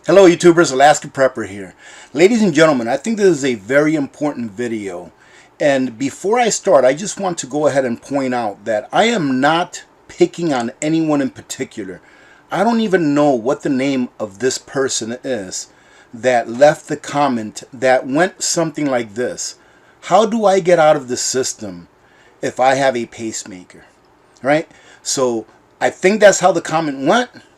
Hello YouTubers, Alaska Prepper here. Ladies and gentlemen, I think this is a very important video. And before I start, I just want to go ahead and point out that I am not picking on anyone in particular. I don't even know what the name of this person is that left the comment that went something like this. How do I get out of the system if I have a pacemaker? Right? So I think that's how the comment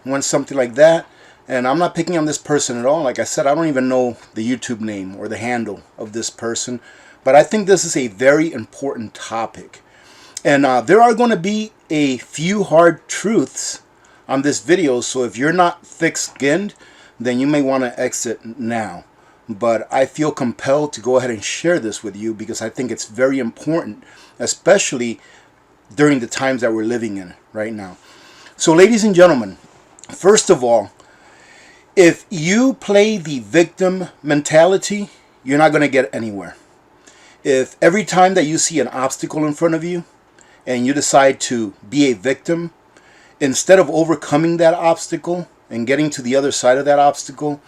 went something like that. And I'm not picking on this person at all. Like I said, I don't even know the YouTube name or the handle of this person. But I think this is a very important topic. And there are going to be a few hard truths on this video. So if you're not thick-skinned, then you may want to exit now. But I feel compelled to go ahead and share this with you because I think it's very important, especially during the times that we're living in right now. So ladies and gentlemen, first of all, if you play the victim mentality, you're not going to get anywhere. If every time that you see an obstacle in front of you and you decide to be a victim, instead of overcoming that obstacle and getting to the other side of that obstacle,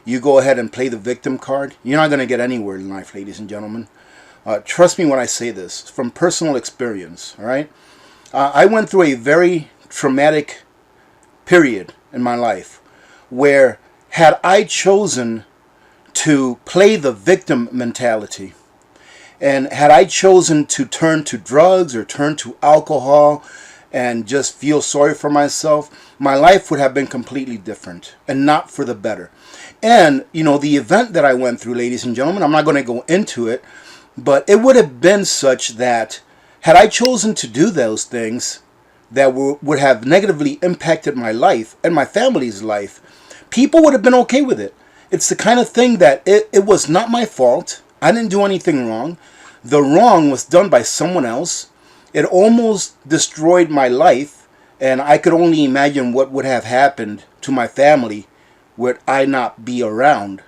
you go ahead and play the victim card, you're not going to get anywhere in life, ladies and gentlemen. Trust me when I say this, from personal experience, all right? I went through a very traumatic period in my life where had I chosen to play the victim mentality and had I chosen to turn to drugs or turn to alcohol and just feel sorry for myself, my life would have been completely different and not for the better. And, you know, the event that I went through, ladies and gentlemen, I'm not going to go into it, but it would have been such that had I chosen to do those things that would have negatively impacted my life and my family's life, people would have been okay with it. It's the kind of thing that it was not my fault. I didn't do anything wrong. The wrong was done by someone else. It almost destroyed my life, and I could only imagine what would have happened to my family would I not be around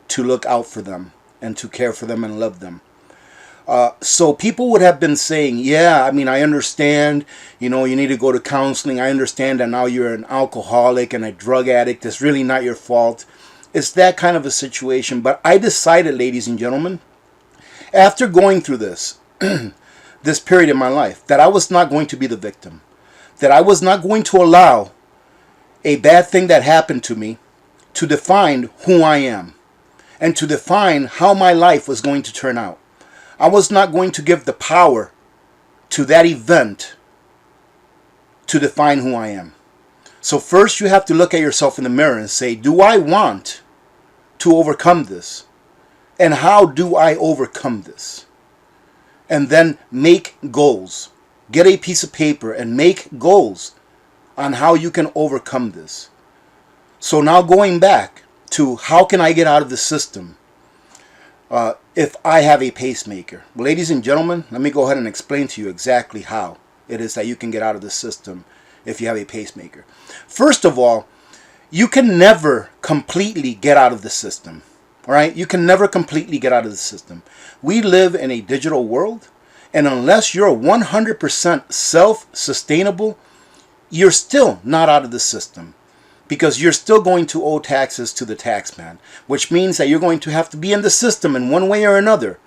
to look out for them and to care for them and love them. So people would have been saying, yeah, I mean, I understand, you know, you need to go to counseling. I understand that now you're an alcoholic and a drug addict. It's really not your fault. It's that kind of a situation. But I decided, ladies and gentlemen, after going through this, this period in my life, that I was not going to be the victim, that I was not going to allow a bad thing that happened to me to define who I am and to define how my life was going to turn out. I was not going to give the power to that event to define who I am. So first you have to look at yourself in the mirror and say, do I want to overcome this? And how do I overcome this? And then make goals. Get a piece of paper and make goals on how you can overcome this. So now going back to how can I get out of the system? If I have a pacemaker. Well, ladies and gentlemen, let me go ahead and explain to you exactly how it is that you can get out of the system if you have a pacemaker. First of all, you can never completely get out of the system. All right? You can never completely get out of the system. We live in a digital world, and unless you're 100% self-sustainable, you're still not out of the system. Because you're still going to owe taxes to the tax man, which means that you're going to have to be in the system in one way or another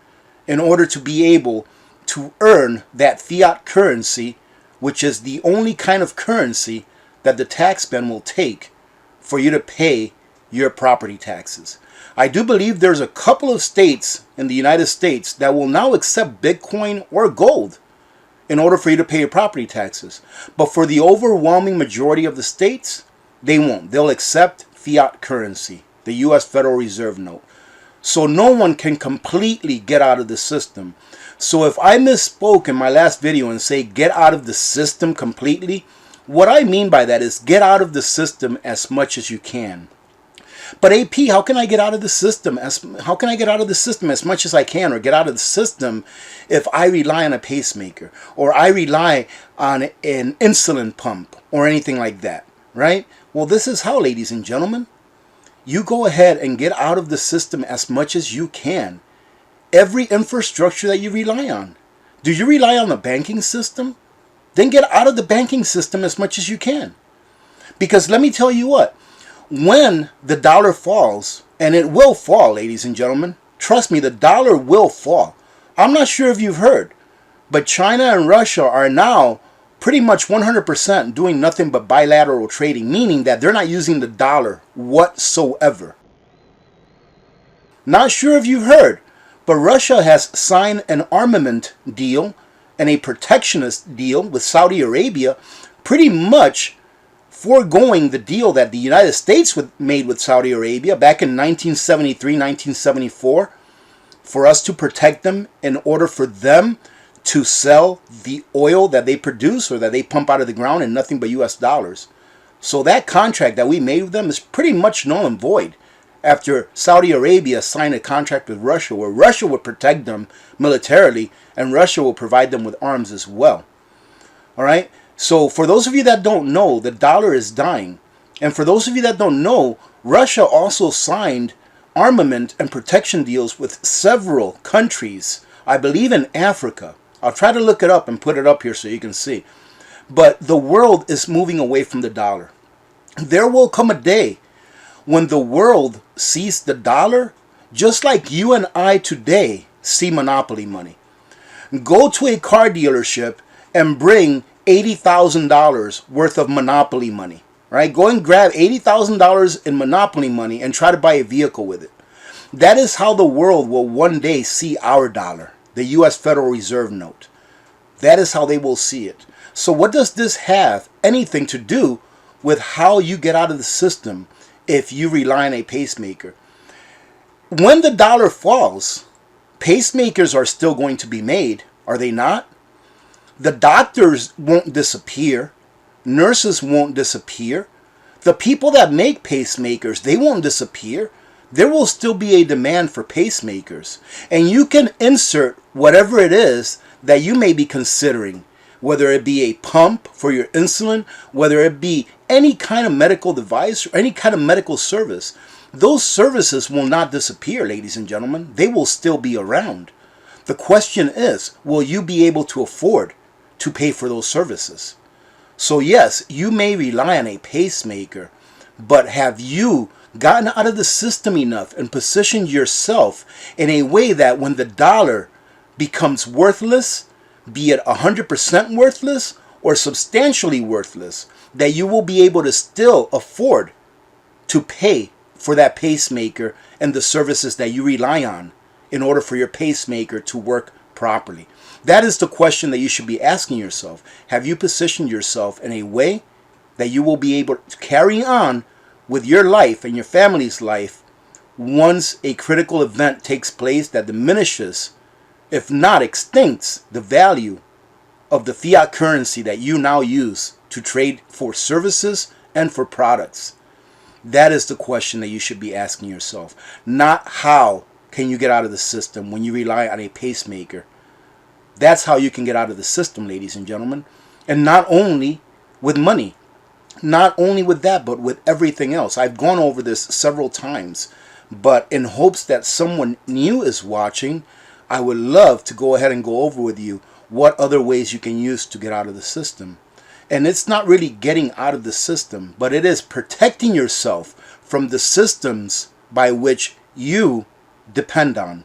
in order to be able to earn that fiat currency, which is the only kind of currency that the tax man will take for you to pay your property taxes. I do believe there's a couple of states in the United States that will now accept Bitcoin or gold in order for you to pay your property taxes. But for the overwhelming majority of the states, they won't. They'll accept fiat currency, the U.S. Federal Reserve note. So no one can completely get out of the system. So if I misspoke in my last video and say get out of the system completely, what I mean by that is get out of the system as much as you can. But AP, how can I get out of the system? How can I get out of the system as much as I can, or get out of the system if I rely on a pacemaker or I rely on an insulin pump or anything like that, right? Well, this is how, ladies and gentlemen, you go ahead and get out of the system as much as you can. Every infrastructure that you rely on. Do you rely on the banking system? Then get out of the banking system as much as you can. Because let me tell you what, when the dollar falls, and it will fall, ladies and gentlemen, trust me, the dollar will fall. I'm not sure if you've heard, but China and Russia are now pretty much 100% doing nothing but bilateral trading, meaning that they're not using the dollar whatsoever. Not sure if you've heard, but Russia has signed an armament deal and a protectionist deal with Saudi Arabia, pretty much foregoing the deal that the United States made with Saudi Arabia back in 1973, 1974, for us to protect them in order for them to sell the oil that they produce or that they pump out of the ground in nothing but US dollars. So that contract that we made with them is pretty much null and void after Saudi Arabia signed a contract with Russia where Russia would protect them militarily and Russia will provide them with arms as well. All right? So for those of you that don't know, the dollar is dying. And for those of you that don't know, Russia also signed armament and protection deals with several countries, I believe in Africa. I'll try to look it up and put it up here so you can see. But the world is moving away from the dollar. There will come a day when the world sees the dollar just like you and I today see monopoly money. Go to a car dealership and bring $80,000 worth of monopoly money, right? Go and grab $80,000 in monopoly money and try to buy a vehicle with it. That is how the world will one day see our dollar, the U.S. Federal Reserve note. That is how they will see it. So what does this have anything to do with how you get out of the system if you rely on a pacemaker? When the dollar falls, pacemakers are still going to be made, are they not? The doctors won't disappear. Nurses won't disappear. The people that make pacemakers, they won't disappear. There will still be a demand for pacemakers. And you can insert whatever it is that you may be considering, whether it be a pump for your insulin, whether it be any kind of medical device or any kind of medical service. Those services will not disappear, ladies and gentlemen. They will still be around. The question is, will you be able to afford to pay for those services? So yes, you may rely on a pacemaker, but have you gotten out of the system enough and positioned yourself in a way that when the dollar becomes worthless, be it 100% worthless or substantially worthless, that you will be able to still afford to pay for that pacemaker and the services that you rely on in order for your pacemaker to work properly? That is the question that you should be asking yourself. Have you positioned yourself in a way that you will be able to carry on with your life and your family's life once a critical event takes place that diminishes, if not extincts, the value of the fiat currency that you now use to trade for services and for products? That is the question that you should be asking yourself. Not how can you get out of the system when you rely on a pacemaker. That's how you can get out of the system, ladies and gentlemen. And not only with money, not only with that, but with everything else. I've gone over this several times, but in hopes that someone new is watching, I would love to go ahead and go over with you what other ways you can use to get out of the system. And it's not really getting out of the system, but it is protecting yourself from the systems by which you depend on.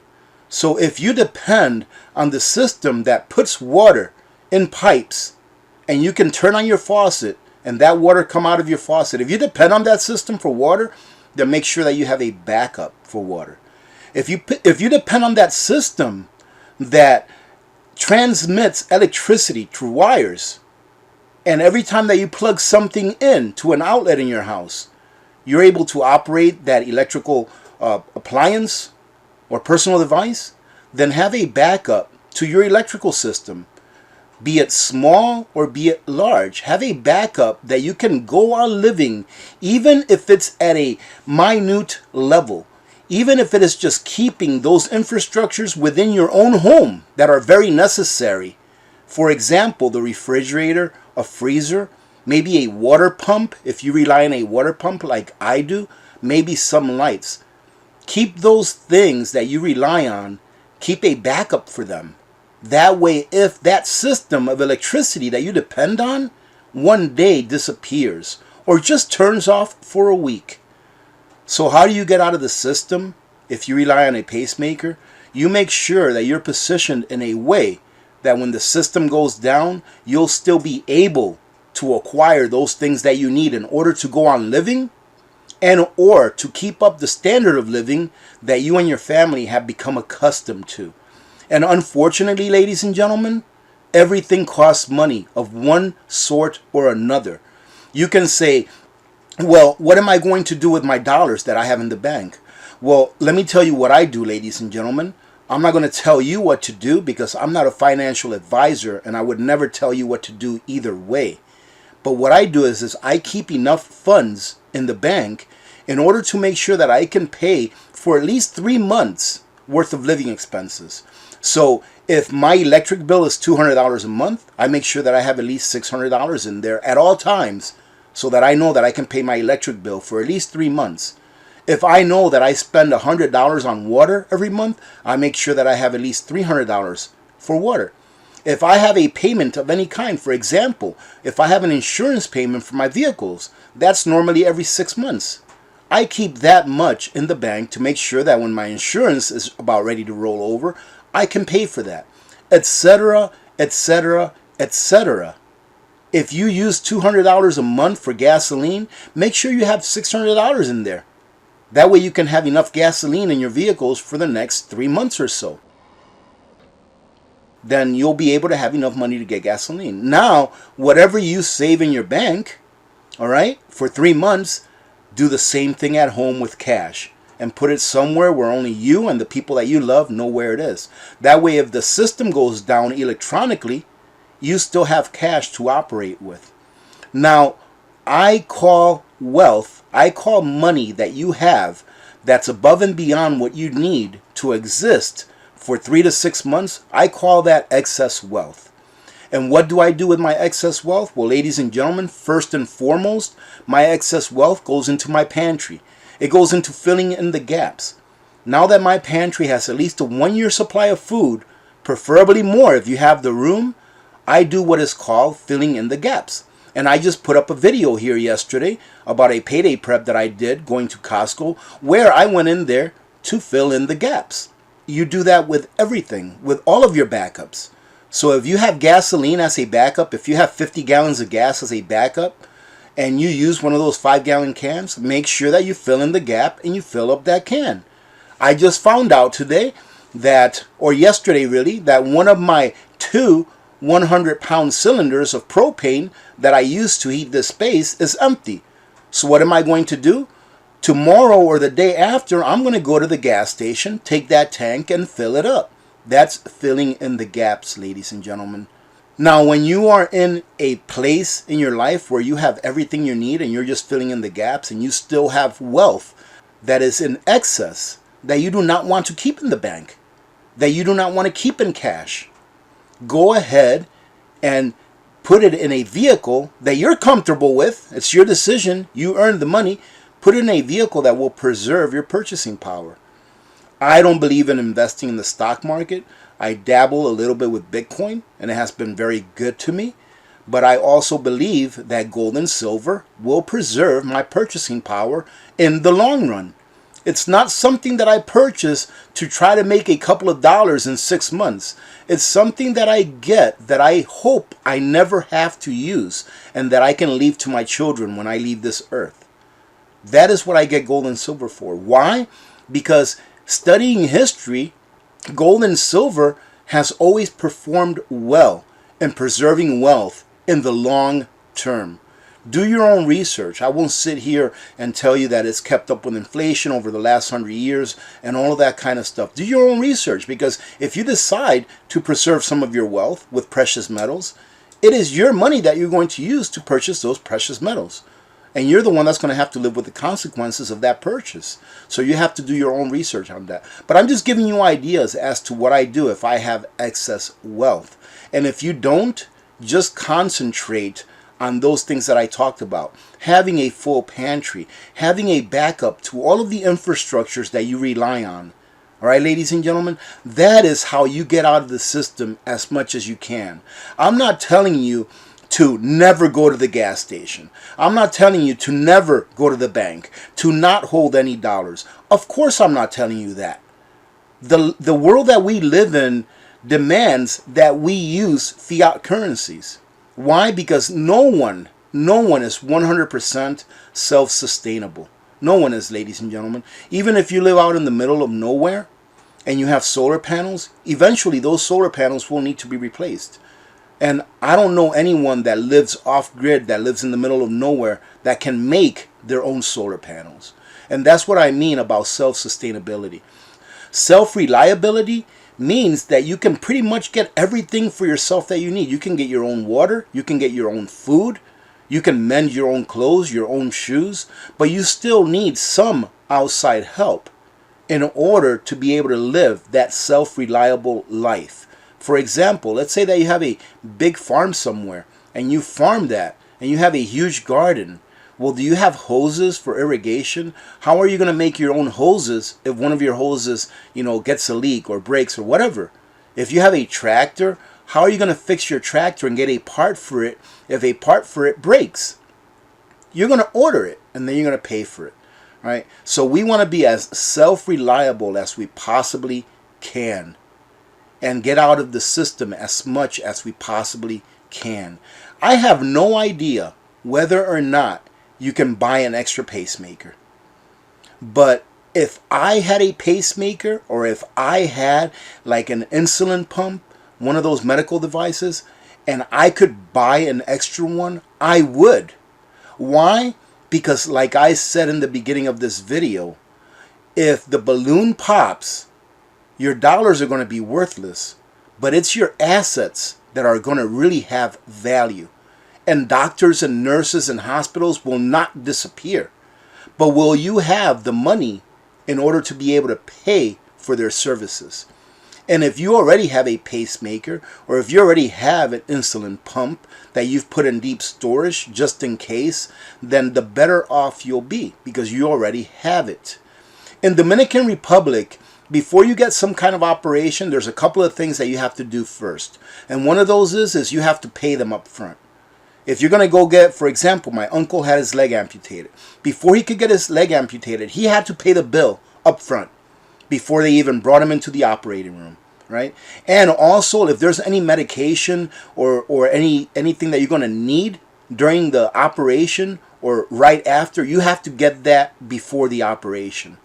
So if you depend on the system that puts water in pipes and you can turn on your faucet and that water come out of your faucet, if you depend on that system for water, then make sure that you have a backup for water. If you depend on that system that transmits electricity through wires, and every time that you plug something in to an outlet in your house, you're able to operate that electrical appliance or personal device, then have a backup to your electrical system. Be it small or be it large, have a backup that you can go on living, even if it's at a minute level, even if it is just keeping those infrastructures within your own home that are very necessary. For example, the refrigerator, a freezer, maybe a water pump, if you rely on a water pump like I do, maybe some lights. Keep those things that you rely on, keep a backup for them. That way, if that system of electricity that you depend on one day disappears or just turns off for a week, So how do you get out of the system if you rely on a pacemaker? You make sure that you're positioned in a way that when the system goes down, you'll still be able to acquire those things that you need in order to go on living and or to keep up the standard of living that you and your family have become accustomed to. And unfortunately, ladies and gentlemen, everything costs money of one sort or another. You can say, well, what am I going to do with my dollars that I have in the bank? Well, let me tell you what I do, ladies and gentlemen. I'm not going to tell you what to do because I'm not a financial advisor and I would never tell you what to do either way. But what I do is I keep enough funds in the bank in order to make sure that I can pay for at least 3 months worth of living expenses. So if my electric bill is $200 a month, I make sure that I have at least $600 in there at all times so that I know that I can pay my electric bill for at least 3 months. If I know that I spend $100 on water every month, I make sure that I have at least $300 for water. If I have a payment of any kind, for example, if I have an insurance payment for my vehicles, that's normally every 6 months. I keep that much in the bank to make sure that when my insurance is about ready to roll over, I can pay for that, etc., etc., etc. If you use $200 a month for gasoline, make sure you have $600 in there. That way you can have enough gasoline in your vehicles for the next 3 months or so. Then you'll be able to have enough money to get gasoline. Now, whatever you save in your bank, all right, for 3 months, do the same thing at home with cash and put it somewhere where only you and the people that you love know where it is. That way, if the system goes down electronically, you still have cash to operate with. Now, I call wealth, I call money that you have that's above and beyond what you need to exist for 3 to 6 months, I call that excess wealth. And what do I do with my excess wealth? Well, ladies and gentlemen, first and foremost, my excess wealth goes into my pantry. It goes into filling in the gaps. Now that my pantry has at least a 1-year supply of food, preferably more if you have the room, I do what is called filling in the gaps. And I just put up a video here yesterday about a payday prep that I did going to Costco where I went in there to fill in the gaps. You do that with everything, with all of your backups. So if you have gasoline as a backup, if you have 50 gallons of gas as a backup, and you use one of those 5-gallon cans, make sure that you fill in the gap and you fill up that can. I just found out today that, or yesterday really, that one of my 2 100-pound cylinders of propane that I use to heat this space is empty. So what am I going to do? Tomorrow or the day after, I'm going to go to the gas station, take that tank and fill it up. That's filling in the gaps, ladies and gentlemen. Now, when you are in a place in your life where you have everything you need and you're just filling in the gaps and you still have wealth that is in excess, that you do not want to keep in the bank, that you do not want to keep in cash, go ahead and put it in a vehicle that you're comfortable with. It's your decision. You earned the money. Put it in a vehicle that will preserve your purchasing power. I don't believe in investing in the stock market. I dabble a little bit with Bitcoin, and it has been very good to me. But I also believe that gold and silver will preserve my purchasing power in the long run. It's not something that I purchase to try to make a couple of dollars in 6 months. It's something that I get that I hope I never have to use and that I can leave to my children when I leave this earth. That is what I get gold and silver for. Why? Because studying history, gold and silver has always performed well in preserving wealth in the long term. Do your own research. I won't sit here and tell you that it's kept up with inflation over the last 100 years and all of that kind of stuff. Do your own research, because if you decide to preserve some of your wealth with precious metals, it is your money that you're going to use to purchase those precious metals. And you're the one that's going to have to live with the consequences of that purchase. So you have to do your own research on that. But I'm just giving you ideas as to what I do if I have excess wealth. And if you don't, just concentrate on those things that I talked about. Having a full pantry, having a backup to all of the infrastructures that you rely on. All right, ladies and gentlemen, that is how you get out of the system as much as you can. I'm not telling you to never go to the gas station. I'm not telling you to never go to the bank, to not hold any dollars. Of course I'm not telling you that. The world that we live in demands that we use fiat currencies. Why? Because no one is 100% self-sustainable. No one is, ladies and gentlemen. Even if you live out in the middle of nowhere and you have solar panels, eventually those solar panels will need to be replaced. And I don't know anyone that lives off-grid, that lives in the middle of nowhere, that can make their own solar panels. And that's what I mean about self-sustainability. Self-reliability means that you can pretty much get everything for yourself that you need. You can get your own water, you can get your own food, you can mend your own clothes, your own shoes, but you still need some outside help in order to be able to live that self-reliable life. For example, let's say that you have a big farm somewhere and you farm that and you have a huge garden. Well, do you have hoses for irrigation? How are you going to make your own hoses if one of your hoses, gets a leak or breaks or whatever? If you have a tractor, how are you going to fix your tractor and get a part for it if a part for it breaks? You're going to order it and then you're going to pay for it, right? So we want to be as self-reliable as we possibly can and get out of the system as much as we possibly can. I have no idea whether or not you can buy an extra pacemaker. But if I had a pacemaker, or if I had like an insulin pump, one of those medical devices, and I could buy an extra one, I would. Why? Because like I said in the beginning of this video, if the balloon pops, your dollars are going to be worthless, but it's your assets that are going to really have value. And doctors and nurses and hospitals will not disappear. But will you have the money in order to be able to pay for their services? And if you already have a pacemaker, or if you already have an insulin pump that you've put in deep storage just in case, then the better off you'll be because you already have it. In Dominican Republic, before you get some kind of operation, there's a couple of things that you have to do first. And one of those is you have to pay them up front. If you're going to go get, for example, my uncle had his leg amputated. Before he could get his leg amputated, he had to pay the bill up front before they even brought him into the operating room, right? And also, if there's any medication or anything that you're going to need during the operation or right after, you have to get that before the operation.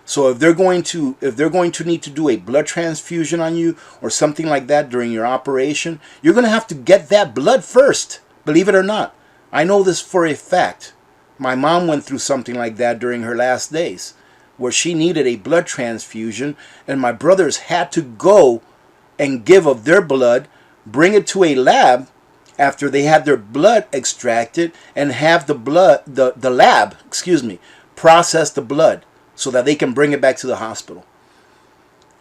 So if they're going to need to do a blood transfusion on you or something like that during your operation, you're going to have to get that blood first. Believe it or not. I know this for a fact. My mom went through something like that during her last days, where she needed a blood transfusion, and my brothers had to go and give of their blood, bring it to a lab after they had their blood extracted, and have the lab process the blood so that they can bring it back to the hospital.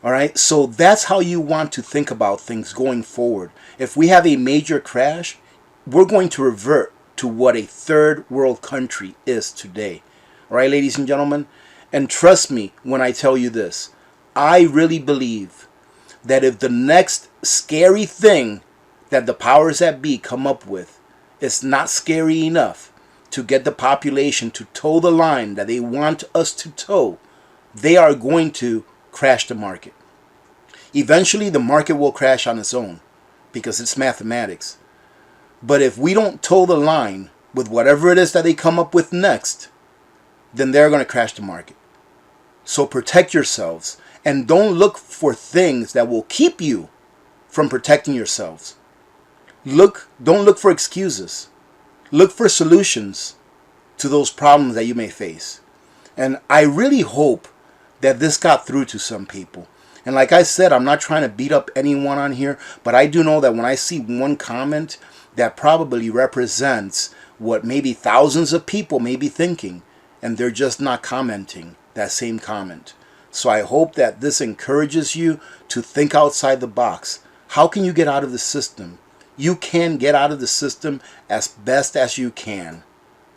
All right, so that's how you want to think about things going forward. If we have a major crash, we're going to revert to what a third world country is today. All right, ladies and gentlemen, and trust me when I tell you this, I really believe that if the next scary thing that the powers that be come up with is not scary enough to get the population to toe the line that they want us to toe, they are going to crash the market. Eventually, the market will crash on its own because it's mathematics. But if we don't toe the line with whatever it is that they come up with next, then they're going to crash the market. So protect yourselves and don't look for things that will keep you from protecting yourselves. Don't look for excuses. Look for solutions to those problems that you may face. And I really hope that this got through to some people. And like I said, I'm not trying to beat up anyone on here, but I do know that when I see one comment that probably represents what maybe thousands of people may be thinking, and they're just not commenting that same comment. So I hope that this encourages you to think outside the box. How can you get out of the system? You can get out of the system as best as you can.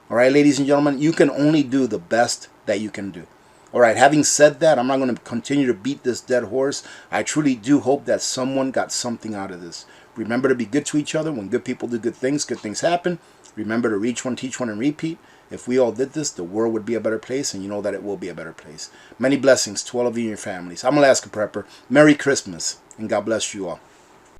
All right, ladies and gentlemen, you can only do the best that you can do. All right, having said that, I'm not going to continue to beat this dead horse. I truly do hope that someone got something out of this. Remember to be good to each other. When good people do good things happen. Remember to reach one, teach one, and repeat. If we all did this, the world would be a better place, and you know that it will be a better place. Many blessings to all of you and your families. I'm Alaska Prepper. Merry Christmas, and God bless you all.